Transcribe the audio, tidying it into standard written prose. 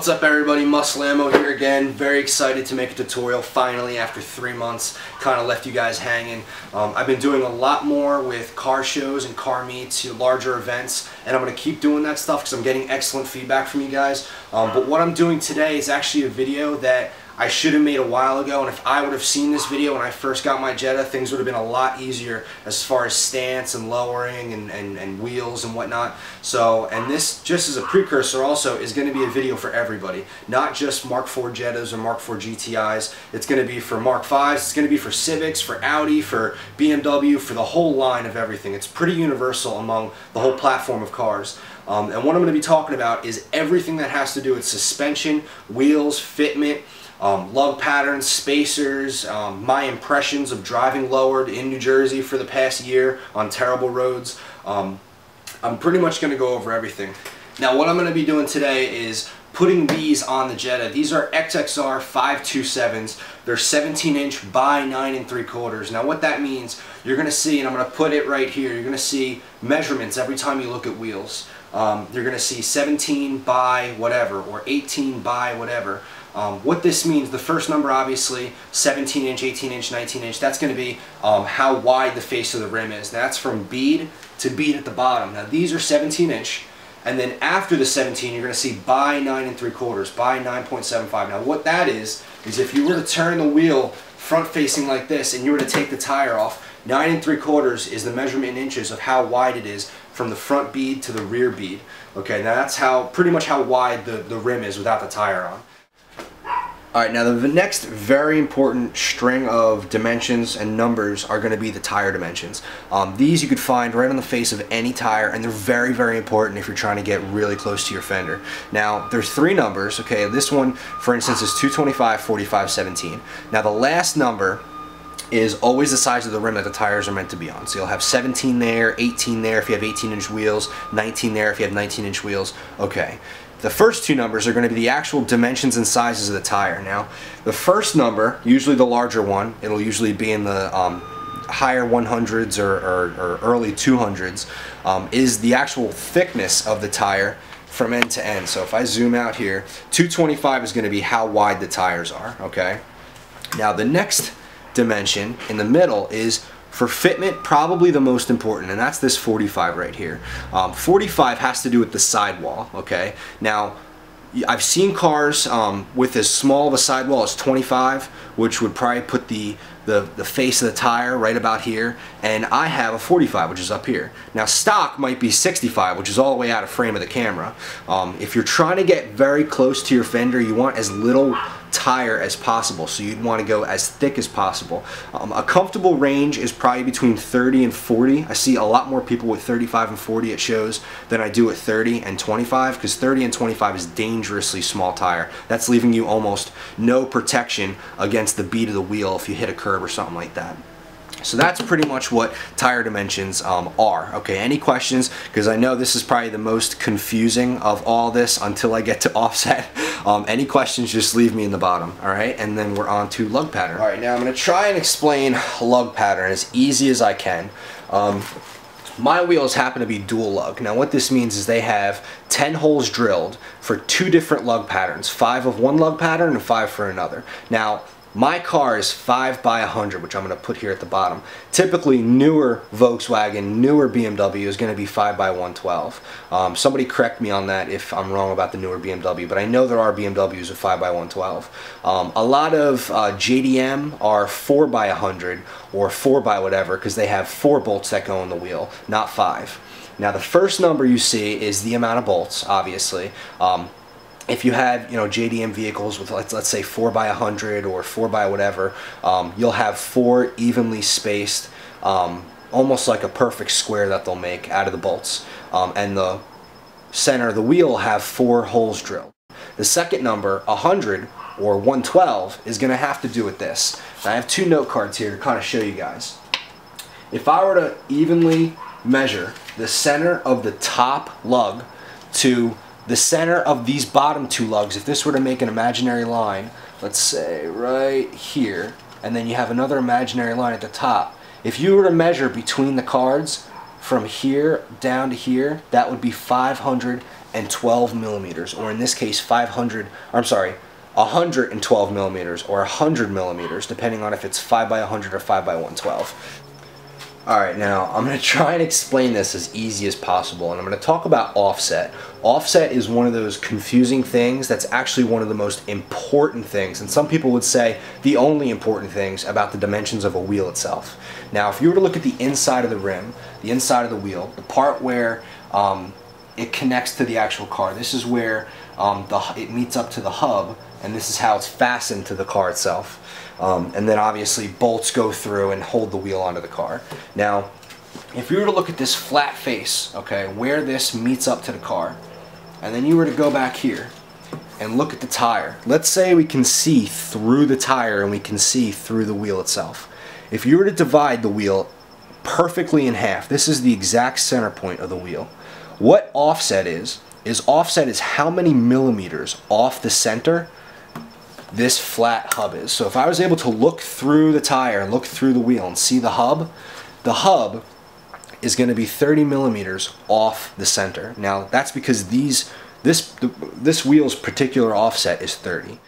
What's up everybody, Muscle Ammo here again. Very excited to make a tutorial finally after 3 months. Kind of left you guys hanging. I've been doing a lot more with car shows and car meets, larger events, and I'm going to keep doing that stuff because I'm getting excellent feedback from you guys. But what I'm doing today is actually a video that I should have made a while ago, and if I would have seen this video when I first got my Jetta, things would have been a lot easier as far as stance and lowering and wheels and whatnot. So, and this, just as a precursor also, is going to be a video for everybody. Not just Mark IV Jettas or Mark IV GTIs. It's going to be for Mark Vs, it's going to be for Civics, for Audi, for BMW, for the whole line of everything. It's pretty universal among the whole platform of cars. And what I'm going to be talking about is everything that has to do with suspension, wheels, fitment, lug patterns, spacers, my impressions of driving lowered in New Jersey for the past year on terrible roads. I'm pretty much going to go over everything. Now what I'm going to be doing today is putting these on the Jetta. These are XXR 527s. They're 17-inch by 9 3/4. Now what that means, you're going to see, and I'm going to put it right here, you're going to see measurements every time you look at wheels. You're going to see 17 by whatever, or 18 by whatever. What this means, the first number obviously, 17-inch, 18-inch, 19-inch, that's going to be how wide the face of the rim is. That's from bead to bead at the bottom. Now these are 17-inch, and then after the 17 you're going to see by 9 3/4, by 9.75. Now what that is if you were to turn the wheel front facing like this and you were to take the tire off, 9 3/4 is the measurement in inches of how wide it is from the front bead to the rear bead. Okay, now that's pretty much how wide the rim is without the tire on. Alright, now the next very important string of dimensions and numbers are going to be the tire dimensions. These you could find right on the face of any tire, and they're very, very important if you're trying to get really close to your fender. Now, there's 3 numbers, okay? This one, for instance, is 225, 45, 17. Now, the last number is always the size of the rim that the tires are meant to be on. So you'll have 17 there, 18 there if you have 18-inch wheels, 19 there if you have 19-inch wheels. Okay. The first 2 numbers are going to be the actual dimensions and sizes of the tire. Now, the first number, usually the larger one, it'll usually be in the higher 100s or early 200s, is the actual thickness of the tire from end to end. So if I zoom out here, 225 is going to be how wide the tires are, okay? Now the next dimension in the middle is, for fitment, probably the most important, and that's this 45 right here. 45 has to do with the sidewall, okay? Now, I've seen cars with as small of a sidewall as 25, which would probably put the face of the tire right about here, and I have a 45, which is up here. Now stock might be 65, which is all the way out of frame of the camera. If you're trying to get very close to your fender, you want as little tire as possible, so you'd want to go as thick as possible. A comfortable range is probably between 30 and 40. I see a lot more people with 35 and 40 at shows than I do at 30 and 25, because 30 and 25 is dangerously small tire. That's leaving you almost no protection against the bead of the wheel if you hit a curb or something like that. So that's pretty much what tire dimensions are. Okay, any questions? Because I know this is probably the most confusing of all this until I get to offset. Any questions, just leave me in the bottom, alright? And then we're on to lug pattern. Alright, now I'm going to try and explain lug pattern as easy as I can. My wheels happen to be dual lug. Now what this means is they have 10 holes drilled for 2 different lug patterns, 5 of one lug pattern and 5 for another. Now, my car is 5 by 100, which I'm going to put here at the bottom. Typically, newer Volkswagen, newer BMW is going to be 5 by 112. Somebody correct me on that if I'm wrong about the newer BMW, but I know there are BMWs with 5 by 112. A lot of JDM are 4 by 100 or 4 by whatever, because they have 4 bolts that go in the wheel, not 5. Now, the first number you see is the amount of bolts, obviously. If you have, JDM vehicles with, let's say 4 by 100 or 4 by whatever, you'll have 4 evenly spaced, almost like a perfect square that they'll make out of the bolts. And the center of the wheel will have 4 holes drilled. The second number, 100 or 112, is going to have to do with this. Now, I have 2 note cards here to kind of show you guys. If I were to evenly measure the center of the top lug to the center of these bottom 2 lugs, if this were to make an imaginary line, let's say right here, and then you have another imaginary line at the top, if you were to measure between the cards from here down to here, that would be 500 512 millimeters, or in this case 112 millimeters or 100 millimeters, depending on if it's 5 by 100 or 5 by 112. Alright, now I'm going to try and explain this as easy as possible, and I'm going to talk about offset. Offset is one of those confusing things that's actually one of the most important things, and some people would say the only important things about the dimensions of a wheel itself. Now, if you were to look at the inside of the rim, the inside of the wheel, the part where it connects to the actual car, this is where it meets up to the hub, and this is how it's fastened to the car itself. And then obviously bolts go through and hold the wheel onto the car. Now, if you were to look at this flat face, okay, where this meets up to the car, and then you were to go back here and look at the tire. Let's say we can see through the tire and we can see through the wheel itself. If you were to divide the wheel perfectly in half, this is the exact center point of the wheel. What offset is offset is how many millimeters off the center this flat hub is. So if I was able to look through the tire and look through the wheel and see the hub is going to be 30 millimeters off the center. Now that's because this wheel's particular offset is 30.